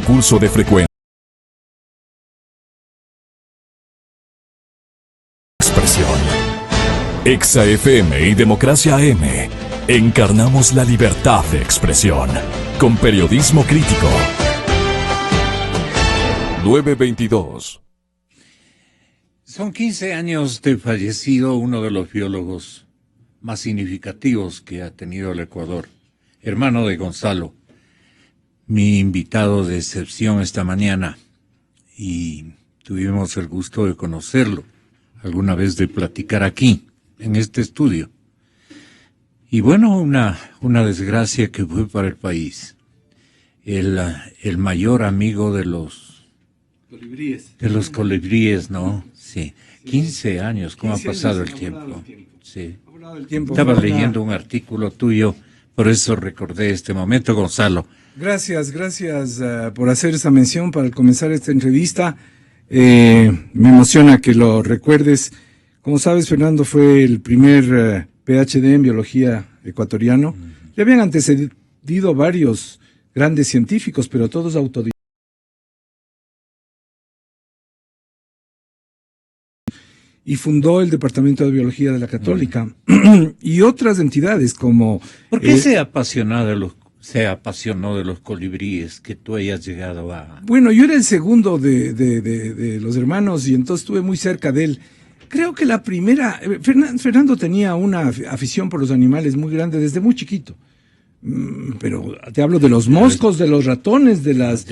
concurso de frecuencia. Expresión. Exa FM y Democracia AM. Encarnamos la libertad de expresión. Con periodismo crítico. 922. Son 15 años de fallecido uno de los biólogos más significativos que ha tenido el Ecuador, hermano de Gonzalo, mi invitado de excepción esta mañana, y tuvimos el gusto de conocerlo, alguna vez de platicar aquí, en este estudio. Y bueno, una desgracia que fue para el país. El mayor amigo de los colibríes. De los colibríes, ¿no? Sí. 15 años, ¿cómo ha pasado el tiempo? Sí. Estaba leyendo un artículo tuyo, por eso recordé este momento, Gonzalo. Gracias por hacer esa mención para comenzar esta entrevista. Me emociona que lo recuerdes. Como sabes, Fernando fue el primer PhD en biología ecuatoriano. Le habían antecedido varios grandes científicos, pero todos autodidactas. Y fundó el Departamento de Biología de la Católica y otras entidades como... ¿Por qué se apasionó de los colibríes que tú hayas llegado a...? Bueno, yo era el segundo de los hermanos y entonces estuve muy cerca de él. Creo que la primera... Fernando tenía una afición por los animales muy grande desde muy chiquito. Pero te hablo de los moscos, de los ratones, de los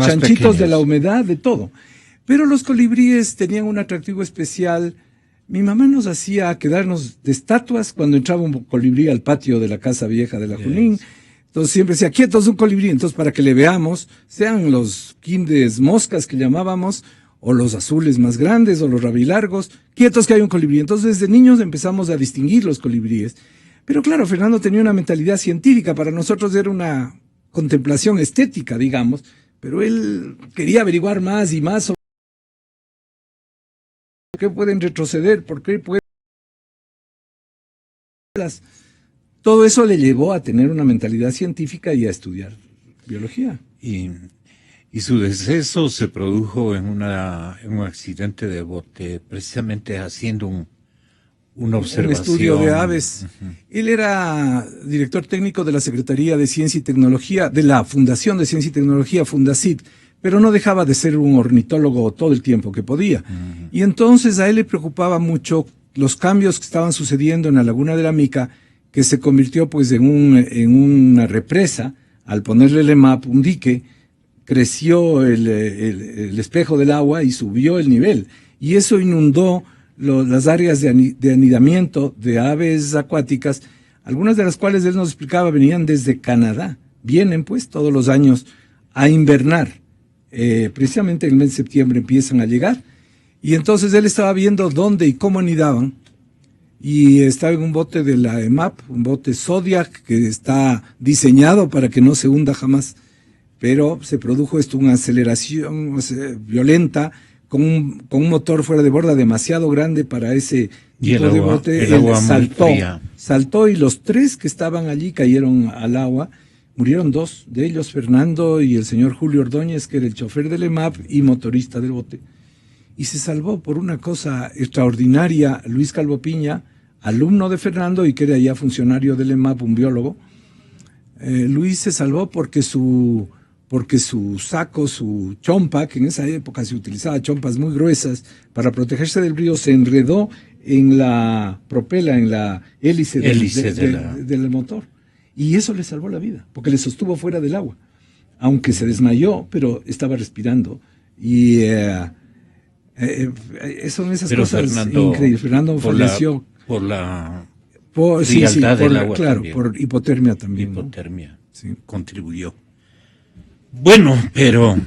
chanchitos, pequeños, de la humedad, de todo. Pero los colibríes tenían un atractivo especial. Mi mamá nos hacía quedarnos de estatuas cuando entraba un colibrí al patio de la casa vieja de la Junín. Entonces siempre decía, quietos, un colibrí. Entonces para que le veamos, sean los quindes moscas que llamábamos, o los azules más grandes, o los rabilargos, quietos que hay un colibrí. Entonces desde niños empezamos a distinguir los colibríes. Pero claro, Fernando tenía una mentalidad científica. Para nosotros era una contemplación estética, digamos. Pero él quería averiguar más y más sobre ¿por qué pueden retroceder? ¿Por qué pueden...? Todo eso le llevó a tener una mentalidad científica y a estudiar biología. Y su deceso se produjo en un accidente de bote, precisamente haciendo una observación. Un estudio de aves. Él era director técnico de la Secretaría de Ciencia y Tecnología, de la Fundación de Ciencia y Tecnología, Fundacid, pero no dejaba de ser un ornitólogo todo el tiempo que podía. Y entonces a él le preocupaba mucho los cambios que estaban sucediendo en la Laguna de la Mica, que se convirtió pues en una represa. Al ponerle el EMAP, un dique, creció el espejo del agua y subió el nivel. Y eso inundó las áreas de anidamiento de aves acuáticas, algunas de las cuales él nos explicaba venían desde Canadá. Vienen pues todos los años a invernar. Precisamente en el mes de septiembre empiezan a llegar, y entonces él estaba viendo dónde y cómo anidaban, y estaba en un bote de la EMAP, un bote Zodiac que está diseñado para que no se hunda jamás, pero se produjo una aceleración violenta con un motor fuera de borda demasiado grande para ese tipo de bote. El agua saltó y los 3 que estaban allí cayeron al agua. Murieron 2 de ellos, Fernando y el señor Julio Ordóñez, que era el chofer del EMAP y motorista del bote. Y se salvó por una cosa extraordinaria Luis Calvo Piña, alumno de Fernando y que era ya funcionario del EMAP, un biólogo. Luis se salvó porque su saco, su chompa, que en esa época se utilizaba chompas muy gruesas para protegerse del río, se enredó en la propela, en la hélice del motor. Y eso le salvó la vida, porque le sostuvo fuera del agua. Aunque se desmayó, pero estaba respirando. Y son esas cosas increíbles. Fernando falleció. Por la frialdad del agua. Claro, también. por hipotermia también. Hipotermia, ¿no? Sí. Contribuyó. Bueno, pero...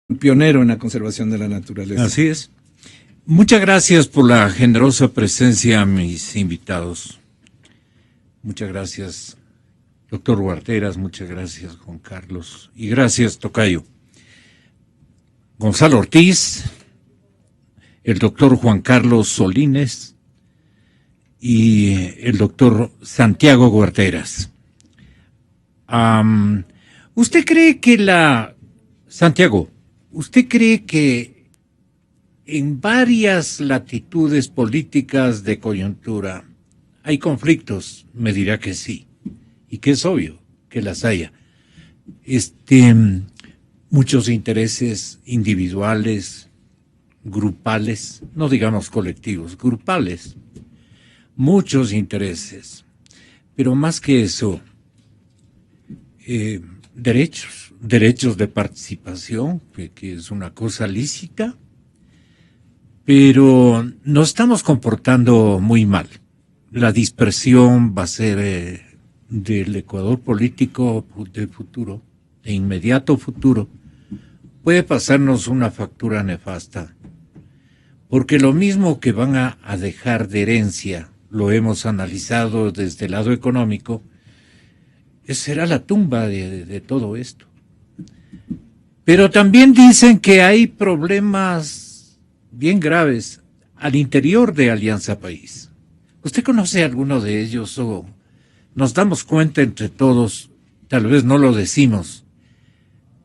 Un pionero en la conservación de la naturaleza. Así es. Muchas gracias por la generosa presencia a mis invitados. Muchas gracias, doctor Guarderas, muchas gracias, Juan Carlos, y gracias, tocayo. Gonzalo Ortiz, el doctor Juan Carlos Solines y el doctor Santiago Guarderas. ¿Usted cree que Santiago, usted cree que en varias latitudes políticas de coyuntura hay conflictos? Me dirá que sí, y que es obvio que las haya. Muchos intereses individuales, grupales, no digamos colectivos, grupales, muchos intereses, pero más que eso, derechos de participación, que es una cosa lícita, pero nos estamos comportando muy mal. La dispersión va a ser del Ecuador político del futuro, de inmediato futuro, puede pasarnos una factura nefasta, porque lo mismo que van a dejar de herencia, lo hemos analizado desde el lado económico, será la tumba de todo esto. Pero también dicen que hay problemas bien graves al interior de Alianza País. ¿Usted conoce alguno de ellos o nos damos cuenta entre todos? Tal vez no lo decimos,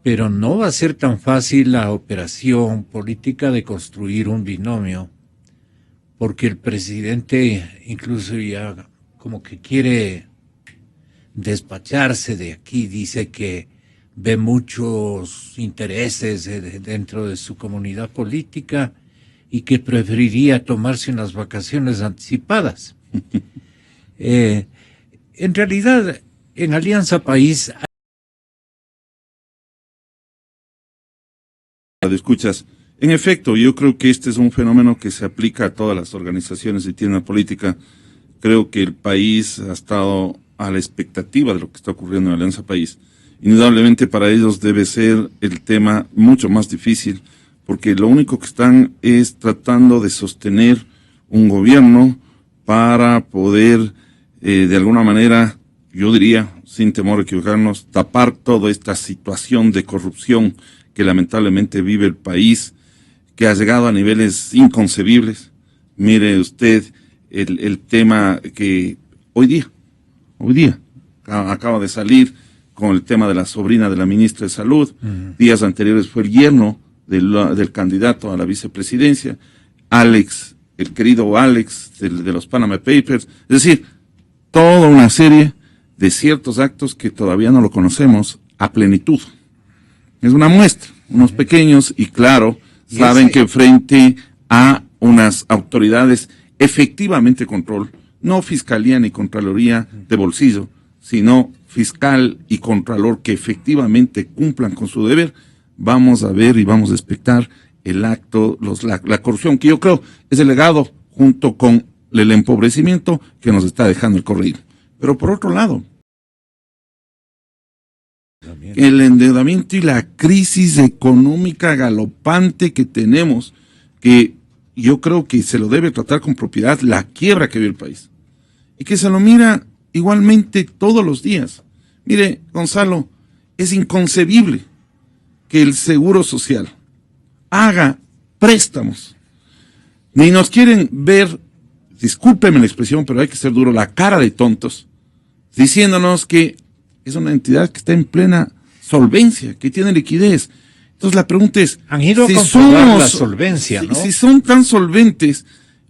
pero no va a ser tan fácil la operación política de construir un binomio, porque el presidente incluso ya como que quiere despacharse de aquí, dice que ve muchos intereses dentro de su comunidad política y que preferiría tomarse unas vacaciones anticipadas. En realidad, en Alianza País... Escuchas. En efecto, yo creo que este es un fenómeno que se aplica a todas las organizaciones y tiene una política. Creo que el país ha estado a la expectativa de lo que está ocurriendo en Alianza País. Indudablemente para ellos debe ser el tema mucho más difícil, porque lo único que están es tratando de sostener un gobierno para poder, de alguna manera, yo diría, sin temor a equivocarnos, tapar toda esta situación de corrupción que lamentablemente vive el país, que ha llegado a niveles inconcebibles. Mire usted el tema que hoy día acaba de salir con el tema de la sobrina de la ministra de Salud. Días anteriores fue el yerno del candidato a la vicepresidencia, Alex, el querido Alex de los Panama Papers. Es decir, toda una serie de ciertos actos que todavía no lo conocemos a plenitud. Es una muestra, unos pequeños, y claro, saben que frente a unas autoridades efectivamente control, no fiscalía ni contraloría de bolsillo, sino fiscal y contralor que efectivamente cumplan con su deber, vamos a ver y vamos a expectar el acto, la corrupción, que yo creo es el legado junto con el empobrecimiento que nos está dejando el corrido. Pero por otro lado, el endeudamiento y la crisis económica galopante que tenemos, que yo creo que se lo debe tratar con propiedad, la quiebra que vive el país, y que se lo mira igualmente todos los días. Mire, Gonzalo, es inconcebible que el Seguro Social haga préstamos. Ni nos quieren ver, discúlpeme la expresión, pero hay que ser duro, la cara de tontos, diciéndonos que es una entidad que está en plena solvencia, que tiene liquidez. Entonces la pregunta es, han ido a comprobar la solvencia, ¿no? Si son tan solventes,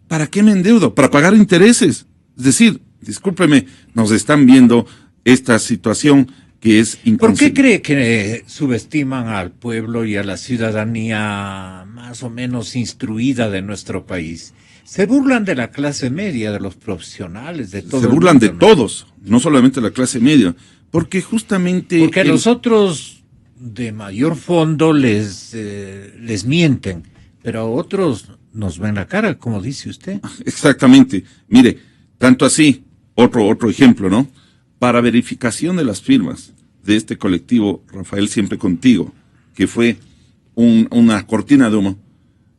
¿para qué me endeudo? Para pagar intereses. Es decir, discúlpeme, nos están viendo esta situación que es inconcebible. ¿Por qué cree que subestiman al pueblo y a la ciudadanía más o menos instruida de nuestro país? Se burlan de la clase media, de los profesionales, de todo. Se burlan de todos, no solamente de la clase media, porque justamente... Porque a los otros de mayor fondo les mienten, pero a otros nos ven la cara, como dice usted. Exactamente. Mire, tanto así, otro ejemplo, ¿no? Para verificación de las firmas de este colectivo, Rafael Siempre Contigo, que fue una cortina de humo,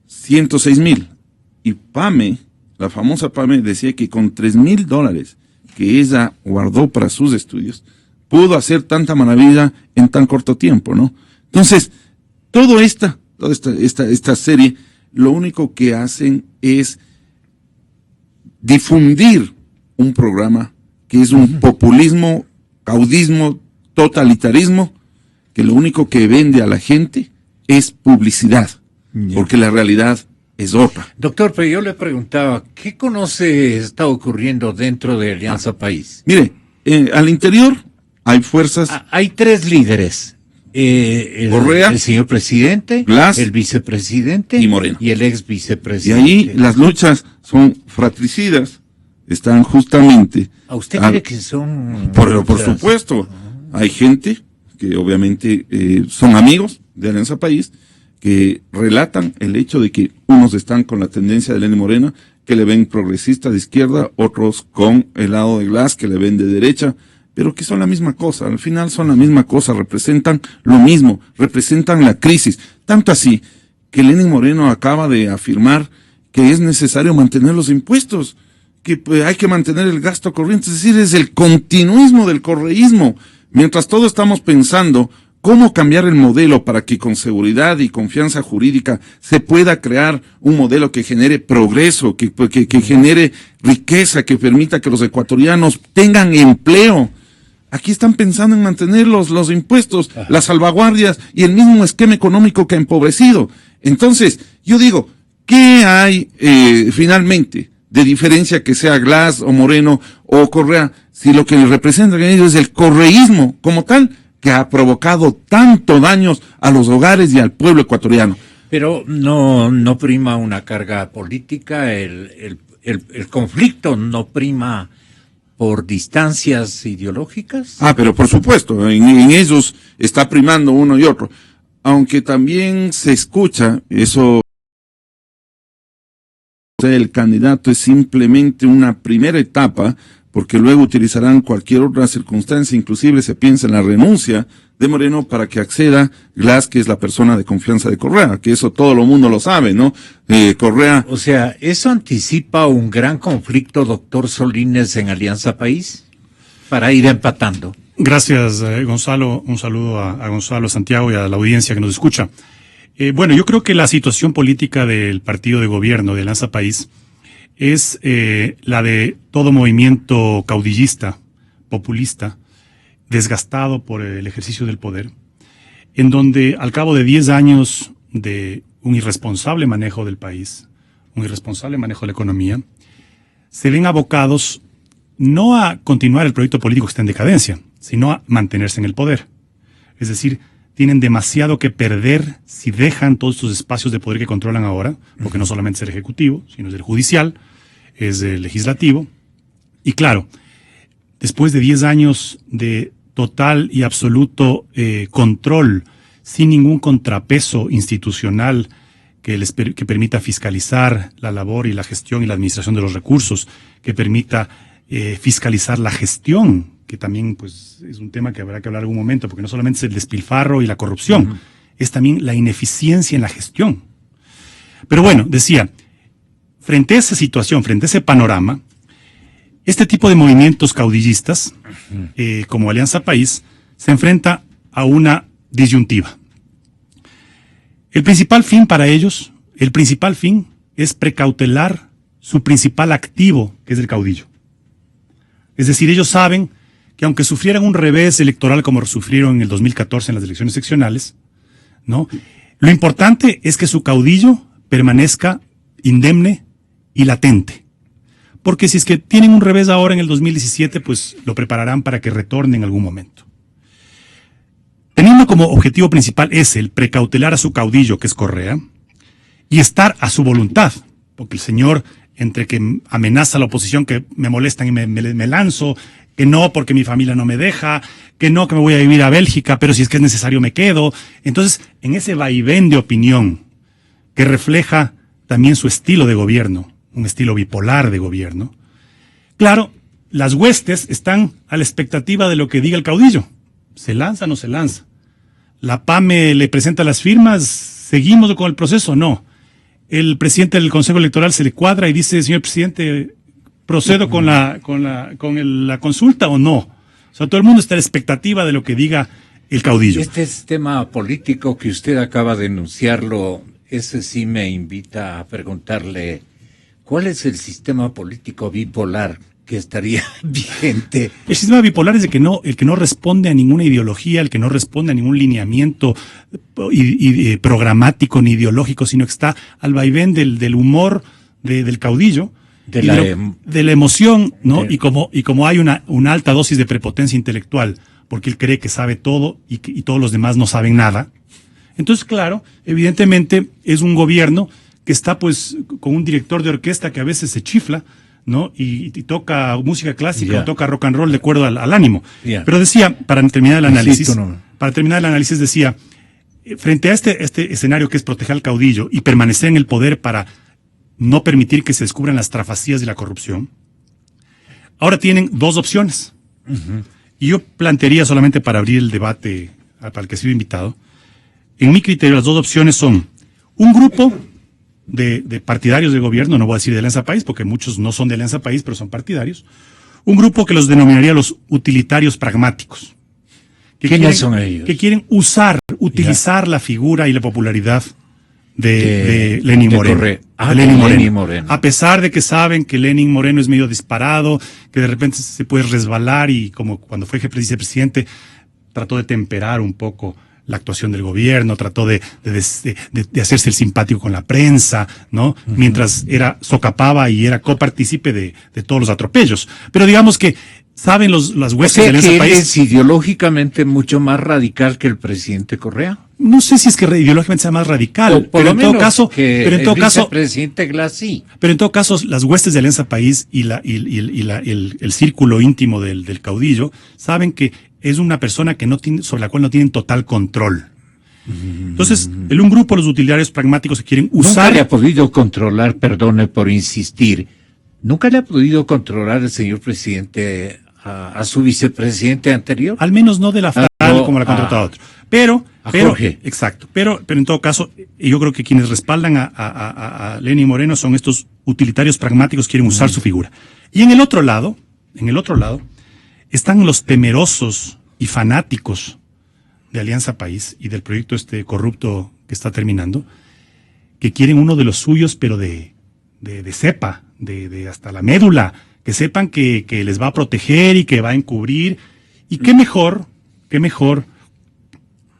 106,000. Y Pame, la famosa Pame, decía que con $3,000 que ella guardó para sus estudios, pudo hacer tanta maravilla en tan corto tiempo, ¿no? Entonces, toda esta serie, lo único que hacen es difundir un programa que es un populismo, caudismo totalitarismo que lo único que vende a la gente es publicidad, porque la realidad es otra. Doctor, pero yo le preguntaba, ¿qué conoce está ocurriendo dentro de Alianza País? Mire, al interior hay fuerzas... Hay tres líderes. Correa, el señor presidente, Glass, el vicepresidente y Moreno. Y el ex Y vicepresidente. ahí las luchas son fratricidas, están justamente... ¿A usted cree que son...? Por supuesto, hay gente que obviamente son amigos de Alianza País, que relatan el hecho de que unos están con la tendencia de Lenín Moreno, que le ven progresista de izquierda, otros con el lado de Glass, que le ven de derecha, pero que son la misma cosa, al final son la misma cosa, representan lo mismo, representan la crisis, tanto así que Lenín Moreno acaba de afirmar que es necesario mantener los impuestos, que hay que mantener el gasto corriente, es decir, es el continuismo del correísmo, mientras todos estamos pensando cómo cambiar el modelo para que con seguridad y confianza jurídica se pueda crear un modelo que genere progreso, que genere riqueza, que permita que los ecuatorianos tengan empleo. Aquí están pensando en mantener los impuestos, las salvaguardias y el mismo esquema económico que ha empobrecido. Entonces, yo digo, ¿qué hay finalmente de diferencia que sea Glass o Moreno o Correa, si lo que representan ellos es el correísmo como tal, que ha provocado tanto daños a los hogares y al pueblo ecuatoriano? Pero no prima una carga política, el conflicto no prima por distancias ideológicas. Pero por supuesto, en ellos está primando uno y otro, aunque también se escucha eso. El candidato es simplemente una primera etapa, porque luego utilizarán cualquier otra circunstancia, inclusive se piensa en la renuncia de Moreno para que acceda Glass, que es la persona de confianza de Correa, que eso todo el mundo lo sabe, ¿no? Correa... O sea, ¿eso anticipa un gran conflicto, doctor Solines, en Alianza País? Para ir empatando. Gracias, Gonzalo. Un saludo a Gonzalo, Santiago y a la audiencia que nos escucha. Bueno, yo creo que la situación política del partido de gobierno de Alianza País es la de todo movimiento caudillista, populista, desgastado por el ejercicio del poder, en donde al cabo de 10 años de un irresponsable manejo del país, un irresponsable manejo de la economía, se ven abocados no a continuar el proyecto político que está en decadencia, sino a mantenerse en el poder. Es decir, tienen demasiado que perder si dejan todos estos espacios de poder que controlan ahora, porque no solamente es el ejecutivo, sino es el judicial, es el legislativo. Y claro, después de 10 años de total y absoluto control, sin ningún contrapeso institucional que permita fiscalizar la labor y la gestión y la administración de los recursos, que permita fiscalizar la gestión, que también pues es un tema que habrá que hablar en algún momento, porque no solamente es el despilfarro y la corrupción, es también la ineficiencia en la gestión. Pero bueno, decía, frente a esa situación, frente a ese panorama, este tipo de movimientos caudillistas, como Alianza País, se enfrenta a una disyuntiva. El principal fin para ellos, es precautelar su principal activo, que es el caudillo. Es decir, ellos saben que aunque sufrieran un revés electoral como sufrieron en el 2014 en las elecciones seccionales, ¿no? Lo importante es que su caudillo permanezca indemne y latente. Porque si es que tienen un revés ahora en el 2017, pues lo prepararán para que retorne en algún momento. Teniendo como objetivo principal el precautelar a su caudillo, que es Correa, y estar a su voluntad, porque el señor, entre que amenaza a la oposición que me molestan y me lanzo, que no porque mi familia no me deja, que no que me voy a vivir a Bélgica, pero si es que es necesario me quedo. Entonces, en ese vaivén de opinión, que refleja también su estilo de gobierno, un estilo bipolar de gobierno, claro, las huestes están a la expectativa de lo que diga el caudillo. ¿Se lanza o no se lanza? ¿La PAME le presenta las firmas? ¿Seguimos con el proceso? No. El presidente del Consejo Electoral se le cuadra y dice, señor presidente, ¿procedo con la consulta o no? O sea, todo el mundo está a la expectativa de lo que diga el caudillo. Este tema político que usted acaba de enunciarlo, ese sí me invita a preguntarle, ¿cuál es el sistema político bipolar que estaría vigente. El sistema bipolar es el que no responde a ninguna ideología, el que no responde a ningún lineamiento programático ni ideológico, sino que está al vaivén del humor del caudillo, de la emoción, ¿no? Y como hay una alta dosis de prepotencia intelectual, porque él cree que sabe todo y todos los demás no saben nada. Entonces, claro, evidentemente es un gobierno que está pues con un director de orquesta que a veces se chifla, ¿no? Y toca música clásica o toca rock and roll de acuerdo al ánimo. Pero decía, para terminar el análisis, decía, frente a este escenario que es proteger al caudillo y permanecer en el poder para no permitir que se descubran las trafacías de la corrupción, ahora tienen dos opciones. Uh-huh. Y yo plantearía, solamente para abrir el debate para el que he sido invitado, en mi criterio las dos opciones son un grupo de partidarios del gobierno, no voy a decir de Alianza País, porque muchos no son de Alianza País, pero son partidarios, un grupo que los denominaría los utilitarios pragmáticos. ¿Quiénes son ellos? Que quieren utilizar la figura y la popularidad de Lenín Moreno. Lenín Moreno. A pesar de que saben que Lenín Moreno es medio disparado, que de repente se puede resbalar y como cuando fue vicepresidente trató de temperar un poco la actuación del gobierno, trató de hacerse el simpático con la prensa, ¿no? Uh-huh. Mientras socapaba y era copartícipe de todos los atropellos. Pero digamos que saben las huestes de Alianza País. ¿Es ideológicamente mucho más radical que el presidente Correa? No sé si es que ideológicamente sea más radical, pero en todo caso, vicepresidente Glass sí. Pero en todo caso, las huestes de Alianza País y el círculo íntimo del caudillo saben que es una persona que sobre la cual no tienen total control. Entonces, un grupo de los utilitarios pragmáticos que quieren usar. Nunca le ha podido controlar, perdone por insistir, nunca le ha podido controlar el señor presidente a su vicepresidente anterior. Al menos no de la forma como la ha contratado otro. Pero, Jorge. Exacto. Pero en todo caso, yo creo que quienes respaldan a Lenín Moreno son estos utilitarios pragmáticos que quieren usar su figura. Y en el otro lado, están los temerosos y fanáticos de Alianza País y del proyecto corrupto que está terminando, que quieren uno de los suyos, pero de cepa, de hasta la médula, que sepan que les va a proteger y que va a encubrir. Y qué mejor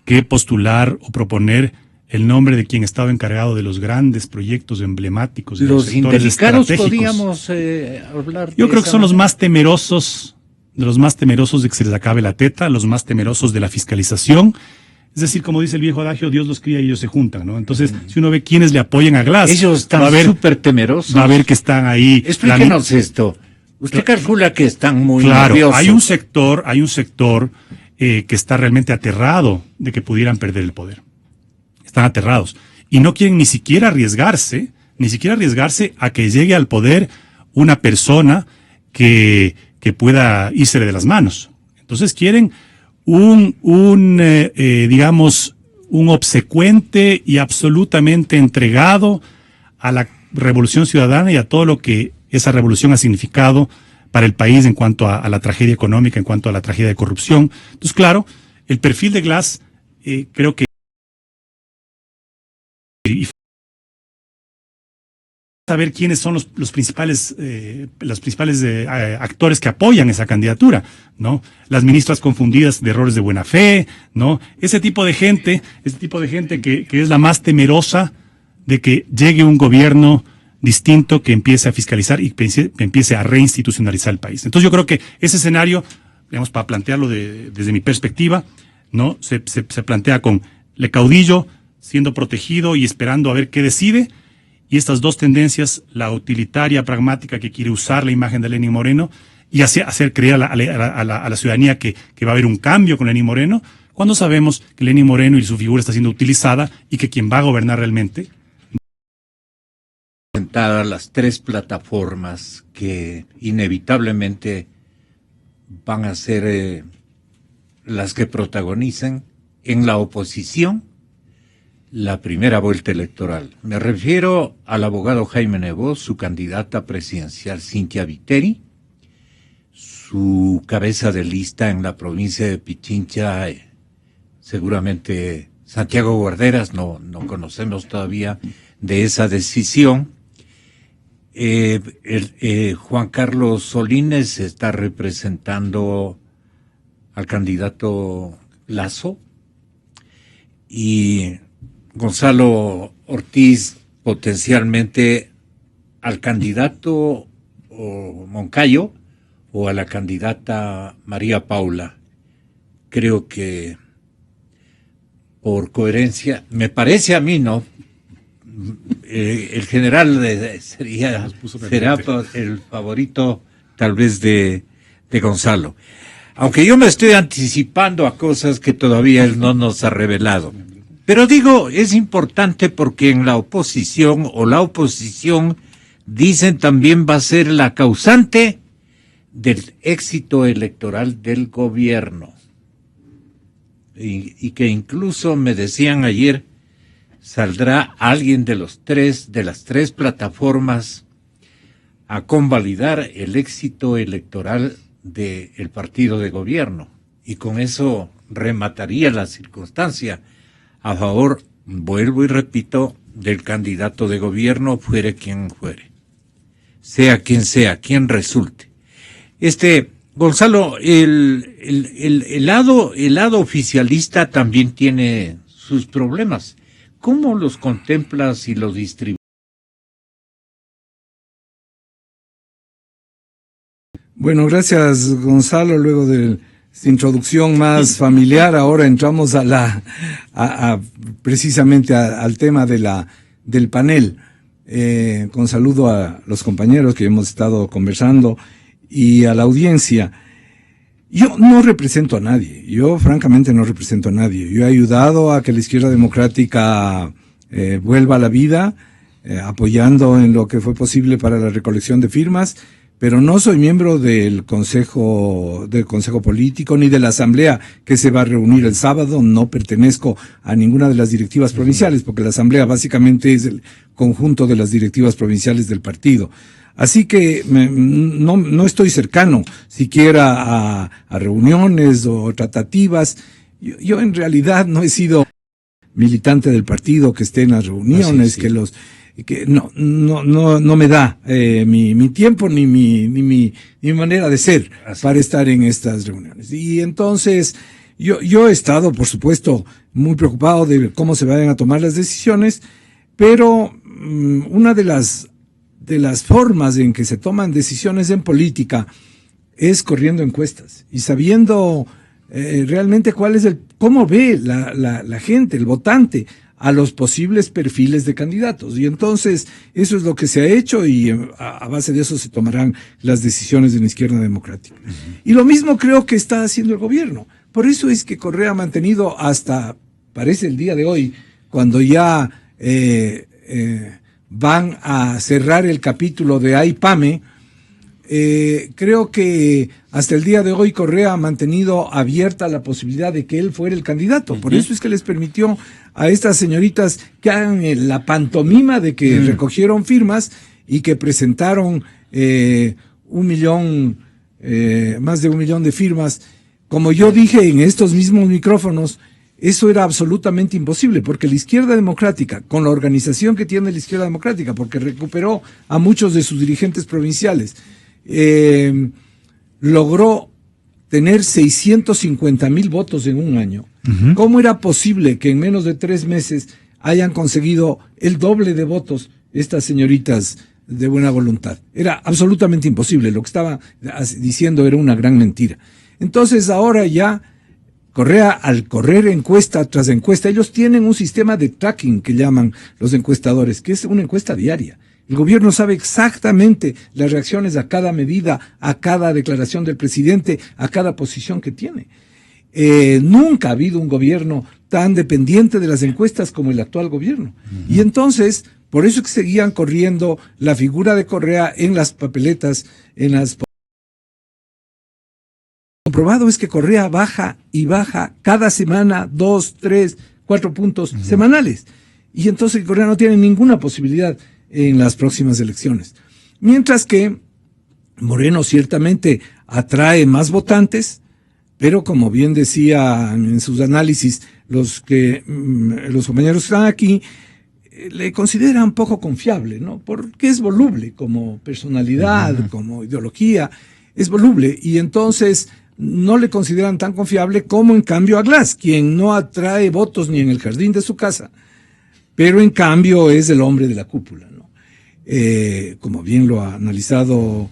que postular o proponer el nombre de quien estaba encargado de los grandes proyectos emblemáticos de los sectores estratégicos. Podríamos hablar. Yo creo que son los más temerosos de que se les acabe la teta, los más temerosos de la fiscalización. Es decir, como dice el viejo adagio, Dios los cría y ellos se juntan, ¿no? Entonces, si uno ve quiénes le apoyan a Glass, ellos están súper temerosos. Va a ver que están ahí. Explíquenos esto. Usted calcula que están muy nerviosos. Hay un sector que está realmente aterrado de que pudieran perder el poder. Están aterrados. Y no quieren ni siquiera arriesgarse a que llegue al poder una persona que pueda irse de las manos. Entonces quieren un obsecuente y absolutamente entregado a la revolución ciudadana y a todo lo que esa revolución ha significado para el país en cuanto a la tragedia económica, en cuanto a la tragedia de corrupción. Entonces, claro, el perfil de Glass creo que saber quiénes son los principales actores que apoyan esa candidatura, ¿no? Las ministras confundidas de errores de buena fe, ¿no? Ese tipo de gente que es la más temerosa de que llegue un gobierno distinto que empiece a fiscalizar y que empiece a reinstitucionalizar el país. Entonces yo creo que ese escenario, digamos, para plantearlo desde mi perspectiva, ¿no? Se plantea con el caudillo siendo protegido y esperando a ver qué decide, y estas dos tendencias, la utilitaria pragmática que quiere usar la imagen de Lenín Moreno y hacer creer a la ciudadanía que va a haber un cambio con Lenín Moreno, cuando sabemos que Lenín Moreno y su figura está siendo utilizada y que quien va a gobernar realmente. Las tres plataformas que inevitablemente van a ser las que protagonicen en la oposición la primera vuelta electoral. Me refiero al abogado Jaime Nebot, su candidata presidencial Cynthia Viteri, su cabeza de lista en la provincia de Pichincha, seguramente Santiago Guarderas, no conocemos todavía de esa decisión. Juan Carlos Solínez está representando al candidato Lasso y Gonzalo Ortiz potencialmente al candidato Moncayo o a la candidata María Paula. Creo que por coherencia, me parece a mí, ¿no? El general será el favorito tal vez de Gonzalo. Aunque yo me estoy anticipando a cosas que todavía él no nos ha revelado. Pero digo, es importante porque en la oposición dicen también va a ser la causante del éxito electoral del gobierno. Y que incluso me decían ayer, saldrá alguien de las tres plataformas a convalidar el éxito electoral del partido de gobierno. Y con eso remataría la circunstancia a favor, vuelvo y repito, del candidato de gobierno, fuere quien fuere. Sea, quien resulte. Gonzalo, el lado oficialista también tiene sus problemas. ¿Cómo los contemplas y los distribuyes? Bueno, gracias Gonzalo. Luego de esta introducción más familiar, ahora entramos precisamente al tema del panel. Con saludo a los compañeros que hemos estado conversando y a la audiencia. Yo no represento a nadie, yo francamente no represento a nadie. Yo he ayudado a que la izquierda democrática vuelva a la vida, apoyando en lo que fue posible para la recolección de firmas, pero no soy miembro del consejo político ni de la asamblea que se va a reunir el sábado. No pertenezco a ninguna de las directivas provinciales, porque la asamblea básicamente es el conjunto de las directivas provinciales del partido. Así que no estoy cercano siquiera a reuniones o tratativas. Yo en realidad no he sido militante del partido que esté en las reuniones, sí. que no me da mi tiempo ni mi manera de ser para estar en estas reuniones. Y entonces yo he estado, por supuesto, muy preocupado de cómo se vayan a tomar las decisiones, pero una de las formas en que se toman decisiones en política es corriendo encuestas y sabiendo realmente cómo ve la gente, el votante, a los posibles perfiles de candidatos. Y entonces eso es lo que se ha hecho y a base de eso se tomarán las decisiones de la izquierda democrática. Y lo mismo creo que está haciendo el gobierno. Por eso es que Correa ha mantenido hasta, parece el día de hoy, cuando ya van a cerrar el capítulo de AIPAME, creo que hasta el día de hoy Correa ha mantenido abierta la posibilidad de que él fuera el candidato. Por eso es que les permitió a estas señoritas que hagan la pantomima de que recogieron firmas y que presentaron más de 1 millón de firmas. Como yo dije en estos mismos micrófonos, eso era absolutamente imposible, porque la izquierda democrática, con la organización que tiene la izquierda democrática, porque recuperó a muchos de sus dirigentes provinciales, logró tener 650,000 votos en un año. ¿Cómo era posible que en menos de 3 meses hayan conseguido el doble de votos estas señoritas de buena voluntad? Era absolutamente imposible. Lo que estaba diciendo era una gran mentira. Entonces ahora ya Correa, al correr encuesta tras encuesta, ellos tienen un sistema de tracking que llaman los encuestadores, que es una encuesta diaria. El gobierno sabe exactamente las reacciones a cada medida, a cada declaración del presidente, a cada posición que tiene. Nunca ha habido un gobierno tan dependiente de las encuestas como el actual gobierno. Y entonces, por eso es que seguían corriendo la figura de Correa en las papeletas, comprobado es que Correa baja y baja cada semana 2, 3, 4 puntos semanales. Y entonces Correa no tiene ninguna posibilidad en las próximas elecciones. Mientras que Moreno ciertamente atrae más votantes, pero como bien decía en sus análisis los compañeros que están aquí, le consideran poco confiable, ¿no? Porque es voluble como personalidad, como ideología, es voluble, y entonces no le consideran tan confiable como en cambio a Glass, quien no atrae votos ni en el jardín de su casa, pero en cambio es el hombre de la cúpula, ¿no? Como bien lo ha analizado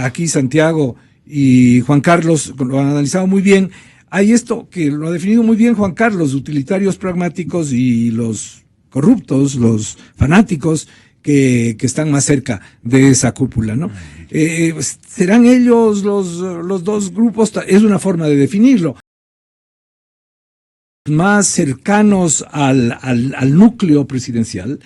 aquí Santiago y Juan Carlos, lo han analizado muy bien. Hay esto que lo ha definido muy bien Juan Carlos, utilitarios pragmáticos y los corruptos, los fanáticos que están más cerca de esa cúpula, ¿no? ¿Serán ellos los dos grupos? Es una forma de definirlo. Más cercanos al núcleo presidencial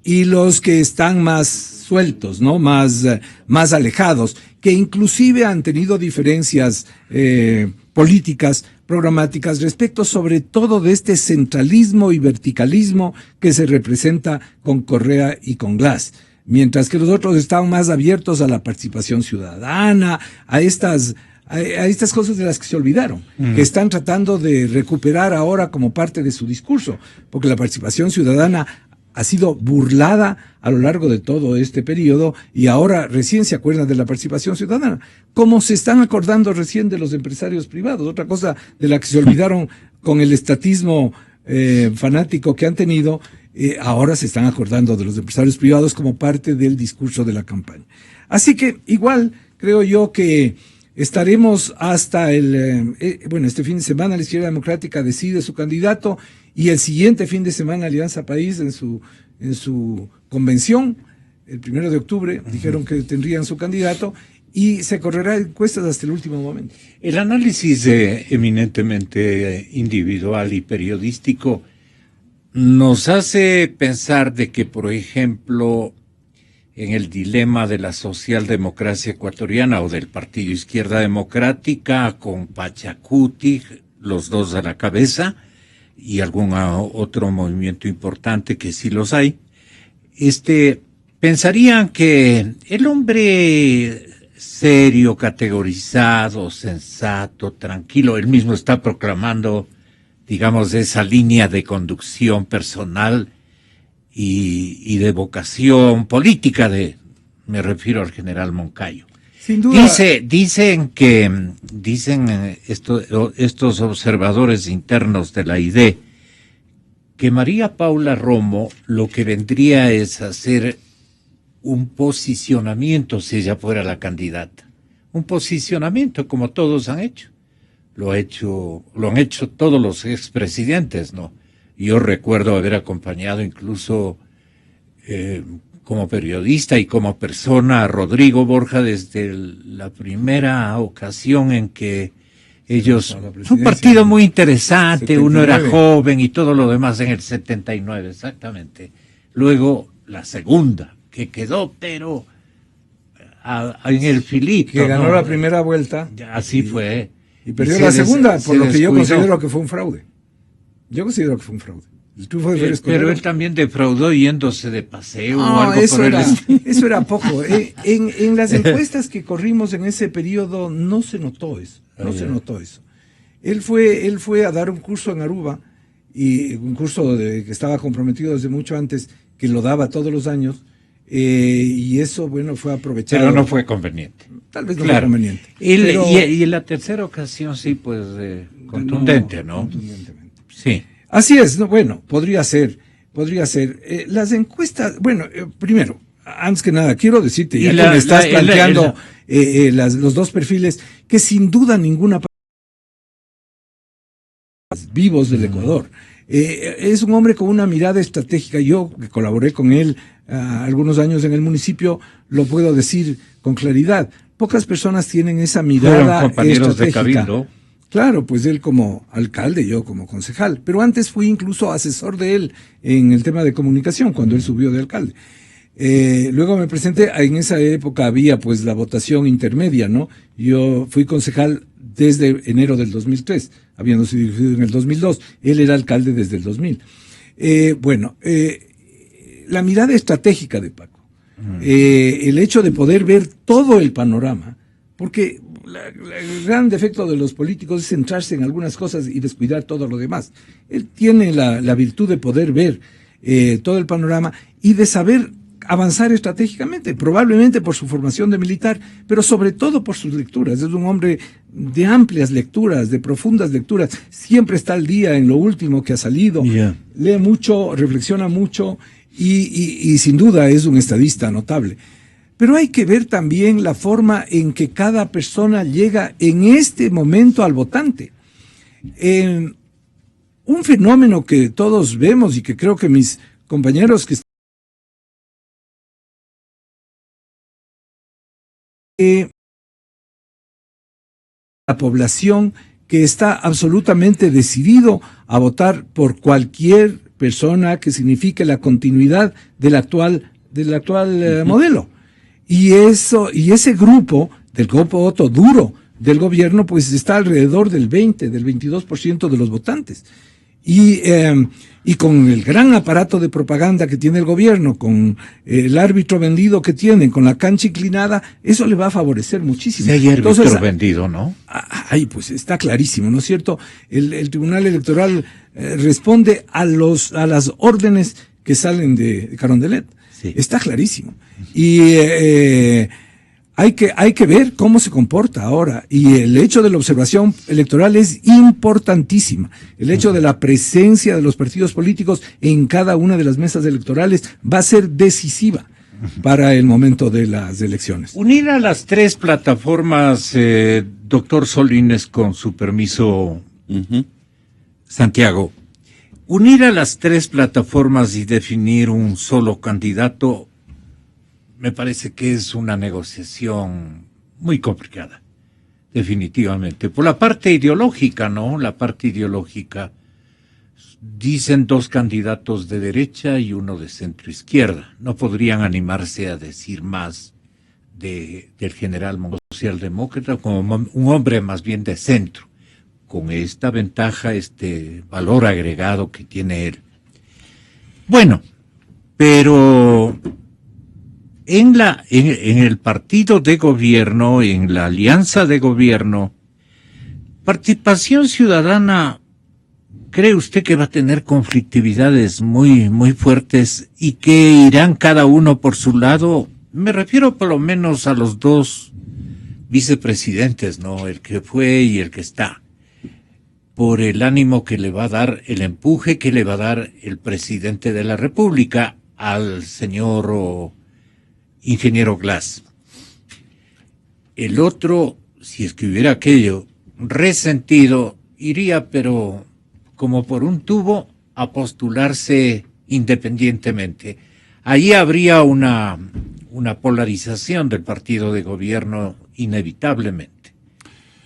y los que están más sueltos, ¿no? Más alejados, que inclusive han tenido diferencias políticas, programáticas, respecto sobre todo de este centralismo y verticalismo que se representa con Correa y con Glass, mientras que los otros están más abiertos a la participación ciudadana, a estas cosas de las que se olvidaron, que están tratando de recuperar ahora como parte de su discurso, porque la participación ciudadana ha sido burlada a lo largo de todo este periodo y ahora recién se acuerdan de la participación ciudadana, como se están acordando recién de los empresarios privados, otra cosa de la que se olvidaron con el estatismo fanático que han tenido, ahora se están acordando de los empresarios privados como parte del discurso de la campaña. Así que igual creo yo que estaremos hasta este fin de semana la Izquierda Democrática decide su candidato y el siguiente fin de semana Alianza País en su convención, el 1 de octubre, dijeron que tendrían su candidato y se correrá encuestas hasta el último momento. El análisis eminentemente individual y periodístico nos hace pensar de que, por ejemplo, en el dilema de la socialdemocracia ecuatoriana o del Partido Izquierda Democrática, con Pachacuti, los dos a la cabeza, y algún otro movimiento importante que sí los hay, pensarían que el hombre serio, categorizado, sensato, tranquilo, él mismo está proclamando, digamos, esa línea de conducción personal y de vocación política me refiero al general Moncayo. Sin duda. Dicen estos observadores internos de la ID que María Paula Romo lo que vendría es hacer un posicionamiento si ella fuera la candidata. Un posicionamiento como todos han hecho. Lo han hecho todos los expresidentes, ¿no? Yo recuerdo haber acompañado incluso como periodista y como persona a Rodrigo Borja desde la primera ocasión en que ellos... Un partido muy interesante, 79. Uno era joven y todo lo demás en el 79, exactamente. Luego la segunda, que quedó, pero en el filito. Que ganó la primera vuelta. Así fue. Y perdió la segunda, por lo que yo considero que fue un fraude. Yo considero que fue un fraude. Pero él también defraudó yéndose de paseo o algo por el estilo. Eso era poco. En las encuestas que corrimos en ese periodo no se notó eso. Él fue a dar un curso en Aruba, y un curso que estaba comprometido desde mucho antes, que lo daba todos los años, y eso, bueno, fue aprovechado. Pero no fue conveniente. Tal vez no fue conveniente. Y en la tercera ocasión sí, pues, contundente, ¿no? Contundentemente. Sí. Así es, bueno, podría ser. Las encuestas, primero, antes que nada, quiero decirte, ya que me estás planteando los dos perfiles, que sin duda ninguna vivos del Ecuador. Es un hombre con una mirada estratégica. Yo, que colaboré con él algunos años en el municipio, lo puedo decir con claridad. Pocas personas tienen esa mirada compañeros estratégica. De Cabildo. Claro, pues él como alcalde, yo como concejal, pero antes fui incluso asesor de él en el tema de comunicación cuando él subió de alcalde. Luego me presenté, en esa época había pues la votación intermedia, ¿no? Yo fui concejal desde enero del 2003, habiéndose dirigido en el 2002, él era alcalde desde el 2000. La mirada estratégica de Paco, el hecho de poder ver todo el panorama, Porque el gran defecto de los políticos es centrarse en algunas cosas y descuidar todo lo demás. Él tiene la virtud de poder ver todo el panorama y de saber avanzar estratégicamente, probablemente por su formación de militar, pero sobre todo por sus lecturas. Es un hombre de amplias lecturas, de profundas lecturas. Siempre está al día en lo último que ha salido. Lee mucho, reflexiona mucho y sin duda es un estadista notable. Pero hay que ver también la forma en que cada persona llega en este momento al votante. Un fenómeno que todos vemos y que creo que mis compañeros que la población que está absolutamente decidido a votar por cualquier persona que signifique la continuidad del actual modelo. Y ese grupo, del voto duro del gobierno, pues está alrededor del 22% de los votantes. Y con el gran aparato de propaganda que tiene el gobierno, con el árbitro vendido que tienen, con la cancha inclinada, eso le va a favorecer muchísimo. Sí, hay árbitro vendido, ¿no? Ay, pues está clarísimo, ¿no es cierto? El Tribunal Electoral responde a las órdenes que salen de Carondelet. Sí. Está clarísimo. Y hay que ver cómo se comporta ahora. Y el hecho de la observación electoral es importantísima. El hecho de la presencia de los partidos políticos en cada una de las mesas electorales va a ser decisiva para el momento de las elecciones. Unir a las tres plataformas, doctor Solines, con su permiso, Santiago, unir a las tres plataformas y definir un solo candidato me parece que es una negociación muy complicada, definitivamente. Por la parte ideológica, ¿no? La parte ideológica, dicen dos candidatos de derecha y uno de centro izquierda. No podrían animarse a decir más del general socialdemócrata como un hombre más bien de centro, con esta ventaja, este valor agregado que tiene él. Bueno, pero en el partido de gobierno, en la alianza de gobierno, Participación Ciudadana, ¿cree usted que va a tener conflictividades muy, muy fuertes y que irán cada uno por su lado? Me refiero por lo menos a los dos vicepresidentes, ¿no? El que fue y el que está. Por el ánimo que le va a dar, el empuje que le va a dar el presidente de la República al señor ingeniero Glass. El otro, si es que hubiera aquello resentido, iría, pero como por un tubo, a postularse independientemente. Ahí habría una polarización del partido de gobierno inevitablemente.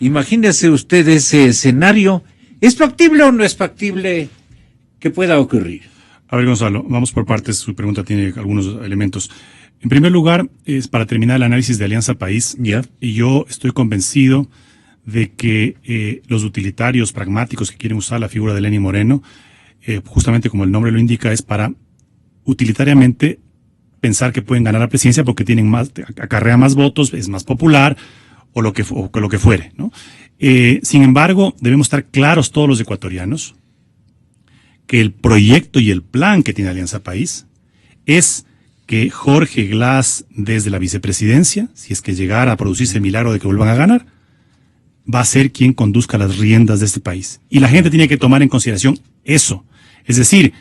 Imagínese usted ese escenario. ¿Es factible o no es factible que pueda ocurrir? A ver, Gonzalo, vamos por partes. Su pregunta tiene algunos elementos. En primer lugar, es para terminar el análisis de Alianza País. Y yo estoy convencido de que los utilitarios pragmáticos que quieren usar la figura de Lenín Moreno, justamente como el nombre lo indica, es para utilitariamente pensar que pueden ganar la presidencia porque tienen acarrea más votos, es más popular o lo que fuere, ¿no? Sin embargo, debemos estar claros todos los ecuatorianos que el proyecto y el plan que tiene Alianza País es que Jorge Glass, desde la vicepresidencia, si es que llegara a producirse el milagro de que vuelvan a ganar, va a ser quien conduzca las riendas de este país. Y la gente tiene que tomar en consideración eso. Es decir,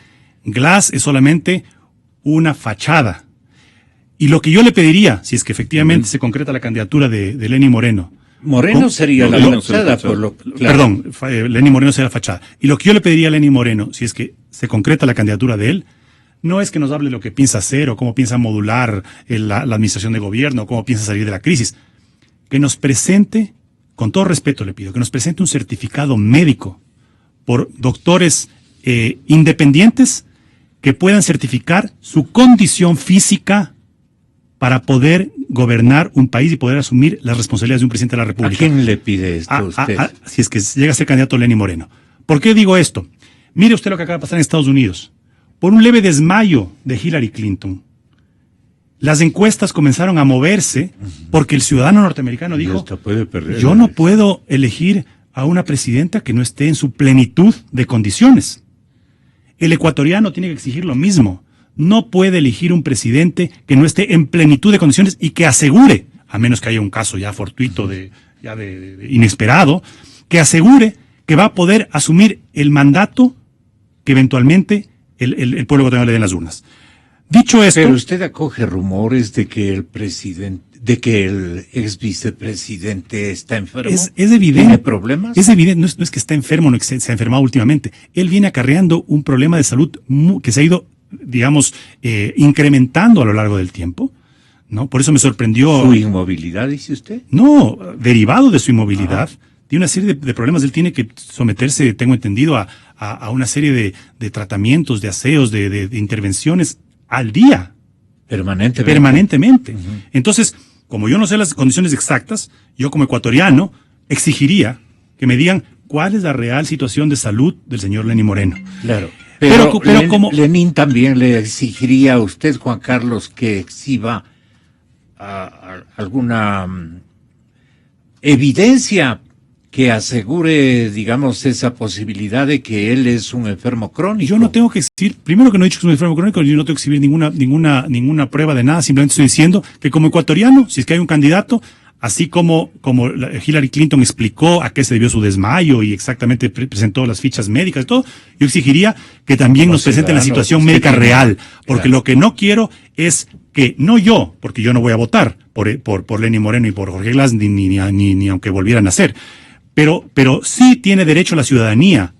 Glass es solamente una fachada. Y lo que yo le pediría, si es que efectivamente se concreta la candidatura de Lenín Moreno. Moreno sería la fachada, por lo claro. Perdón, Lenín Moreno sería la fachada. Y lo que yo le pediría a Lenín Moreno, si es que se concreta la candidatura de él, no es que nos hable lo que piensa hacer o cómo piensa modular la administración de gobierno o cómo piensa salir de la crisis. Que nos presente, con todo respeto le pido, que nos presente un certificado médico por doctores independientes que puedan certificar su condición física para poder gobernar un país y poder asumir las responsabilidades de un presidente de la República. ¿A quién le pide esto a usted? Si es que llega a ser candidato Lenín Moreno. ¿Por qué digo esto? Mire usted lo que acaba de pasar en Estados Unidos. Por un leve desmayo de Hillary Clinton, las encuestas comenzaron a moverse porque el ciudadano norteamericano dijo, hasta puede perder yo no puedo elegir a una presidenta que no esté en su plenitud de condiciones. El ecuatoriano tiene que exigir lo mismo. No puede elegir un presidente que no esté en plenitud de condiciones y que asegure, a menos que haya un caso ya fortuito, de inesperado, que asegure que va a poder asumir el mandato que eventualmente el pueblo ecuatoriano le dé en las urnas. Dicho esto... Pero usted acoge rumores de que el ex vicepresidente está enfermo. Es evidente. ¿Tiene problemas? Es evidente, no es que está enfermo, no es que se ha enfermado últimamente. Él viene acarreando un problema de salud que se ha ido, digamos, incrementando a lo largo del tiempo, ¿no? Por eso me sorprendió. ¿Su inmovilidad, dice usted? No, derivado de su inmovilidad. Tiene una serie de problemas. Él tiene que someterse, tengo entendido, a una serie de tratamientos, de aseos, de intervenciones al día. Permanentemente. Entonces, como yo no sé las condiciones exactas, yo como ecuatoriano exigiría que me digan cuál es la real situación de salud del señor Lenín Moreno. Claro. Pero como Lenín también le exigiría a usted, Juan Carlos, que exhiba alguna evidencia que asegure, digamos, esa posibilidad de que él es un enfermo crónico. Yo no tengo que decir, primero que no he dicho que es un enfermo crónico, yo no tengo que exhibir ninguna prueba de nada, simplemente estoy diciendo que como ecuatoriano, si es que hay un candidato, así como Hillary Clinton explicó a qué se debió su desmayo y exactamente presentó las fichas médicas y todo, yo exigiría que también nos presenten la situación médica real, porque lo que no quiero es que, no yo, porque yo no voy a votar por Lenín Moreno y por Jorge Glass, ni aunque volvieran a nacer, pero sí tiene derecho la ciudadanía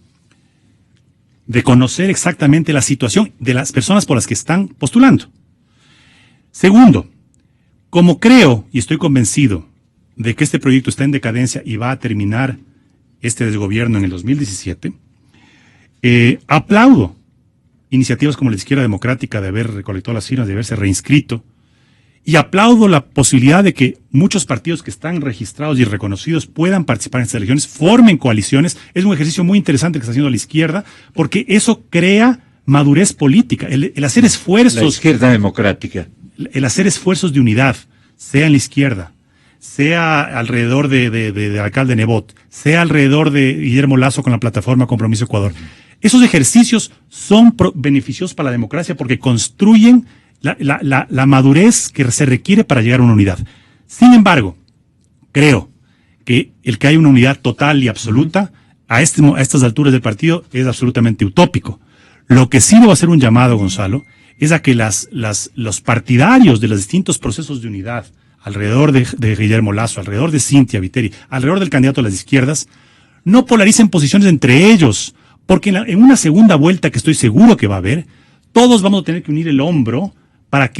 de conocer exactamente la situación de las personas por las que están postulando. Segundo, como creo y estoy convencido de que este proyecto está en decadencia y va a terminar este desgobierno en el 2017, aplaudo iniciativas como la Izquierda Democrática de haber recolectado las firmas, de haberse reinscrito, y aplaudo la posibilidad de que muchos partidos que están registrados y reconocidos puedan participar en estas elecciones, formen coaliciones. Es un ejercicio muy interesante que está haciendo la izquierda, porque eso crea madurez política, el hacer esfuerzos. La izquierda democrática. El hacer esfuerzos de unidad, sea en la izquierda, sea alrededor de alcalde Nebot, sea alrededor de Guillermo Lasso con la plataforma Compromiso Ecuador. Esos ejercicios son beneficiosos para la democracia porque construyen la madurez que se requiere para llegar a una unidad. Sin embargo, creo que el que haya una unidad total y absoluta a estas alturas del partido es absolutamente utópico. Lo que sí debo hacer un llamado, Gonzalo, es a que los partidarios de los distintos procesos de unidad alrededor de Guillermo Lasso, alrededor de Cynthia Viteri, alrededor del candidato de las izquierdas, no polaricen posiciones entre ellos, porque en una segunda vuelta que estoy seguro que va a haber, todos vamos a tener que unir el hombro para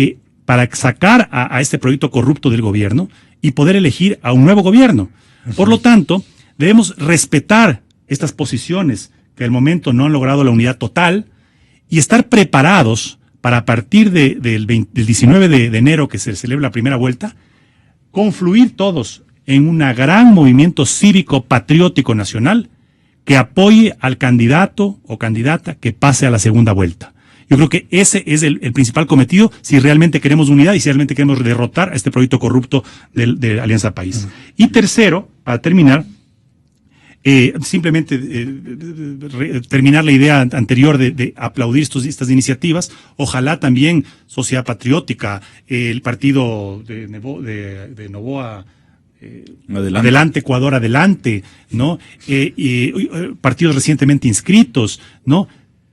sacar a este proyecto corrupto del gobierno y poder elegir a un nuevo gobierno. Por lo tanto, debemos respetar estas posiciones que al momento no han logrado la unidad total y estar preparados para a partir del 19 de enero que se celebra la primera vuelta, confluir todos en un gran movimiento cívico patriótico nacional que apoye al candidato o candidata que pase a la segunda vuelta. Yo creo que ese es el principal cometido si realmente queremos unidad y si realmente queremos derrotar a este proyecto corrupto de Alianza País. Y tercero, para terminar, simplemente terminar la idea anterior de aplaudir estas iniciativas. Ojalá también Sociedad Patriótica, el partido de Novoa, Adelante Ecuador, adelante, ¿no? Partidos recientemente inscritos, ¿no?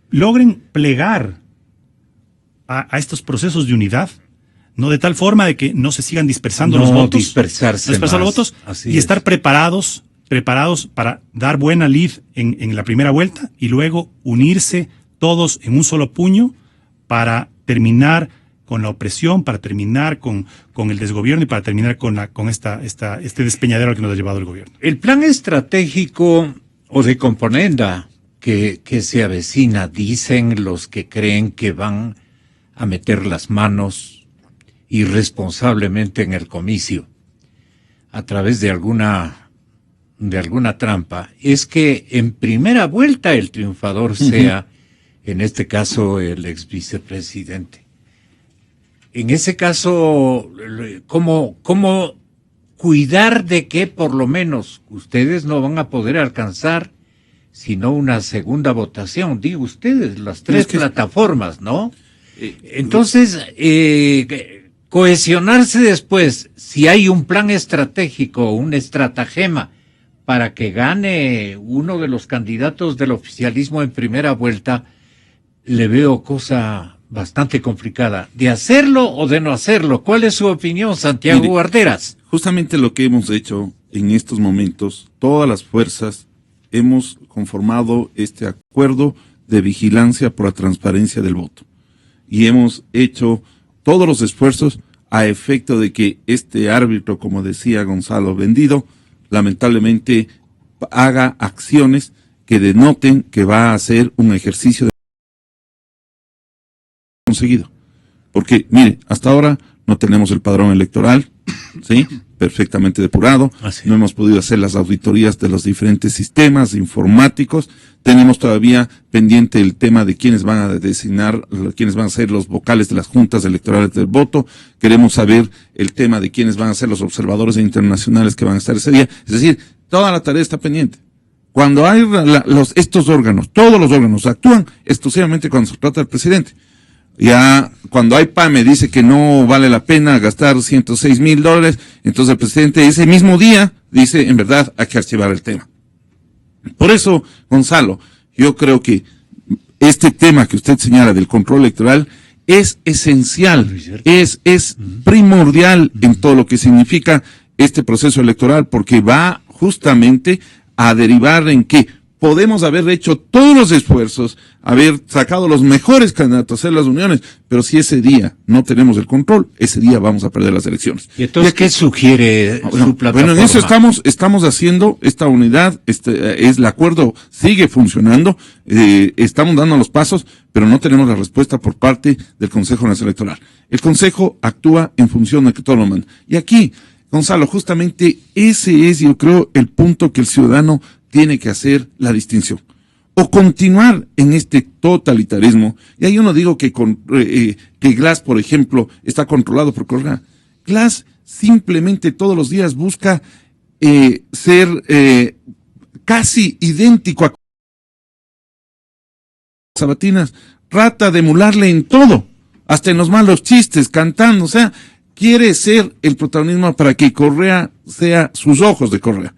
Logren plegar a estos procesos de unidad, ¿no? De tal forma de que no se sigan dispersando los votos. Dispersar los votos y estar preparados para dar buena lid en la primera vuelta y luego unirse todos en un solo puño para terminar con la opresión, para terminar con el desgobierno y para terminar con este despeñadero al que nos ha llevado el gobierno. El plan estratégico o de componenda que se avecina, dicen los que creen que van a meter las manos irresponsablemente en el comicio a través de alguna trampa, es que en primera vuelta el triunfador sea, en este caso, el ex vicepresidente. En ese caso, ¿cómo cuidar de que por lo menos ustedes no van a poder alcanzar sino una segunda votación? Digo ustedes, las tres plataformas, ¿no? Entonces, cohesionarse después, si hay un plan estratégico, un estratagema para que gane uno de los candidatos del oficialismo en primera vuelta, le veo cosa bastante complicada. ¿De hacerlo o de no hacerlo? ¿Cuál es su opinión, Santiago Guarderas? Justamente lo que hemos hecho en estos momentos, todas las fuerzas hemos conformado este acuerdo de vigilancia por la transparencia del voto. Y hemos hecho todos los esfuerzos a efecto de que este árbitro, como decía Gonzalo Vendido, lamentablemente haga acciones que denoten que va a hacer un ejercicio de conseguido. Porque, mire, hasta ahora no tenemos el padrón electoral, ¿sí? Perfectamente depurado. No hemos podido hacer las auditorías de los diferentes sistemas informáticos. Tenemos todavía pendiente el tema de quiénes van a designar, quiénes van a ser los vocales de las juntas electorales del voto. Queremos saber el tema de quiénes van a ser los observadores internacionales que van a estar ese día. Es decir, toda la tarea está pendiente. Cuando hay estos órganos, todos los órganos actúan exclusivamente cuando se trata del presidente. Ya cuando hay PAME dice que no vale la pena gastar $106,000, entonces el presidente ese mismo día dice, en verdad, hay que archivar el tema. Por eso, Gonzalo, yo creo que este tema que usted señala del control electoral es esencial, es primordial en todo lo que significa este proceso electoral, porque va justamente a derivar en que podemos haber hecho todos los esfuerzos, haber sacado los mejores candidatos, hacer las uniones, pero si ese día no tenemos el control, ese día vamos a perder las elecciones. ¿Y entonces qué sugiere su plataforma? Bueno, en eso estamos haciendo esta unidad, el acuerdo sigue funcionando, estamos dando los pasos, pero no tenemos la respuesta por parte del Consejo Nacional Electoral. El Consejo actúa en función de que todo lo manda. Y aquí, Gonzalo, justamente ese es, yo creo, el punto que el ciudadano tiene que hacer la distinción. O continuar en este totalitarismo. Y ahí yo no digo que Glass, por ejemplo, está controlado por Correa. Glass simplemente todos los días busca ser casi idéntico a Sabatinas. Trata de emularle en todo, hasta en los malos chistes, cantando. O sea, quiere ser el protagonismo para que Correa sea sus ojos de Correa.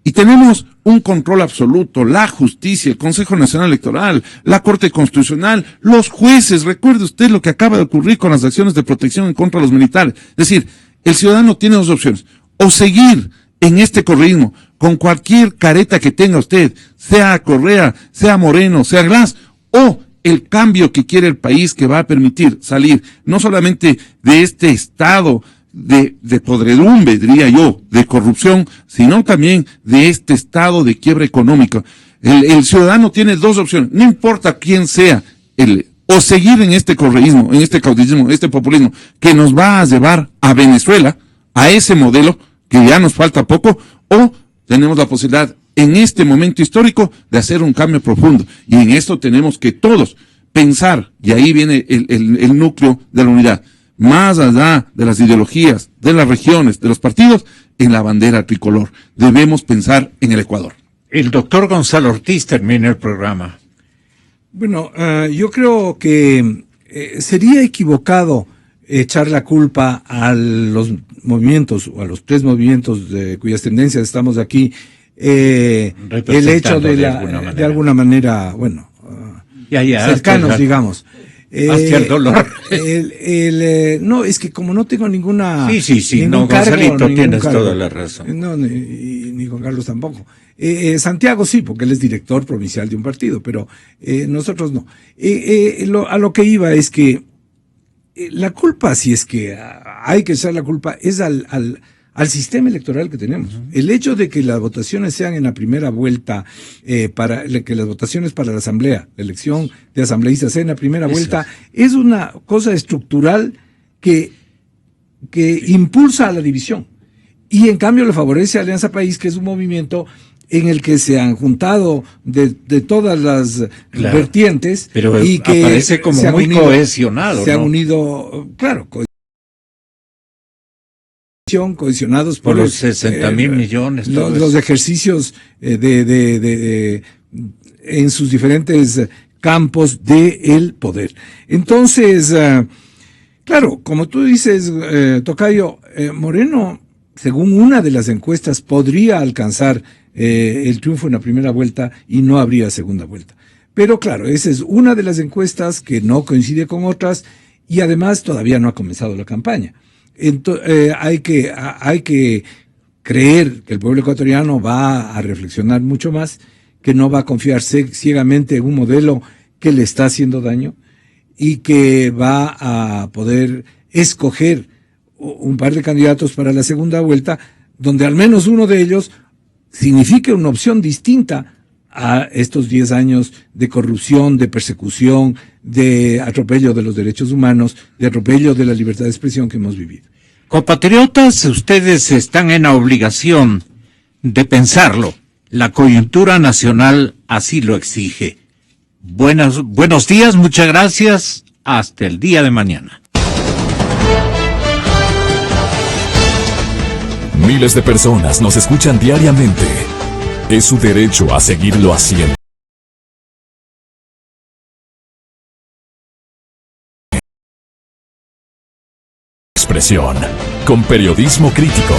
Y tenemos un control absoluto, la justicia, el Consejo Nacional Electoral, la Corte Constitucional, los jueces. Recuerde usted lo que acaba de ocurrir con las acciones de protección en contra de los militares. Es decir, el ciudadano tiene dos opciones. O seguir en este correísmo con cualquier careta que tenga usted, sea Correa, sea Moreno, sea Glass, o el cambio que quiere el país que va a permitir salir no solamente de este estado de podredumbre, diría yo, de corrupción, sino también de este estado de quiebra económica. El ciudadano tiene dos opciones, no importa quién sea, o seguir en este correísmo, en este caudillismo, en este populismo, que nos va a llevar a Venezuela, a ese modelo, que ya nos falta poco, o tenemos la posibilidad, en este momento histórico, de hacer un cambio profundo. Y en esto tenemos que todos pensar, y ahí viene el núcleo de la unidad, más allá de las ideologías, de las regiones, de los partidos, en la bandera tricolor. Debemos pensar en el Ecuador. El doctor Gonzalo Ortiz termina el programa. Bueno, yo creo que sería equivocado echar la culpa a los movimientos, o a los tres movimientos cuyas tendencias estamos aquí, el hecho de alguna manera, bueno, cercanos, digamos. Hacia el dolor. No, es que como no tengo ninguna... Sí, no, Gonzalito, tienes toda la razón. No, ni Juan Carlos tampoco. Santiago sí, porque él es director provincial de un partido, pero nosotros no. A lo que iba es que la culpa, si es que hay que echar la culpa, es al sistema electoral que tenemos. Uh-huh. El hecho de que las votaciones sean en la primera vuelta, que las votaciones para la asamblea, la elección de asambleístas sea en la primera vuelta, es una cosa estructural que impulsa a la división. Y en cambio le favorece a Alianza País, que es un movimiento en el que se han juntado de todas las vertientes, pero y que aparece como muy cohesionado, se han unido, claro, cohesionados por los 60,000 millones. Los ejercicios en sus diferentes campos del poder. Entonces, claro, como tú dices, Tocayo, Moreno, según una de las encuestas, podría alcanzar el triunfo en la primera vuelta y no habría segunda vuelta. Pero claro, esa es una de las encuestas que no coincide con otras y además todavía no ha comenzado la campaña. Hay que creer que el pueblo ecuatoriano va a reflexionar mucho más, que no va a confiar ciegamente en un modelo que le está haciendo daño y que va a poder escoger un par de candidatos para la segunda vuelta, donde al menos uno de ellos signifique una opción distinta a estos 10 años de corrupción, de persecución, de atropello de los derechos humanos, de atropello de la libertad de expresión que hemos vivido. Compatriotas, ustedes están en la obligación de pensarlo. La coyuntura nacional así lo exige. Buenos días, muchas gracias. Hasta el día de mañana. Miles de personas nos escuchan diariamente. Es su derecho a seguirlo haciendo. Expresión, con periodismo crítico.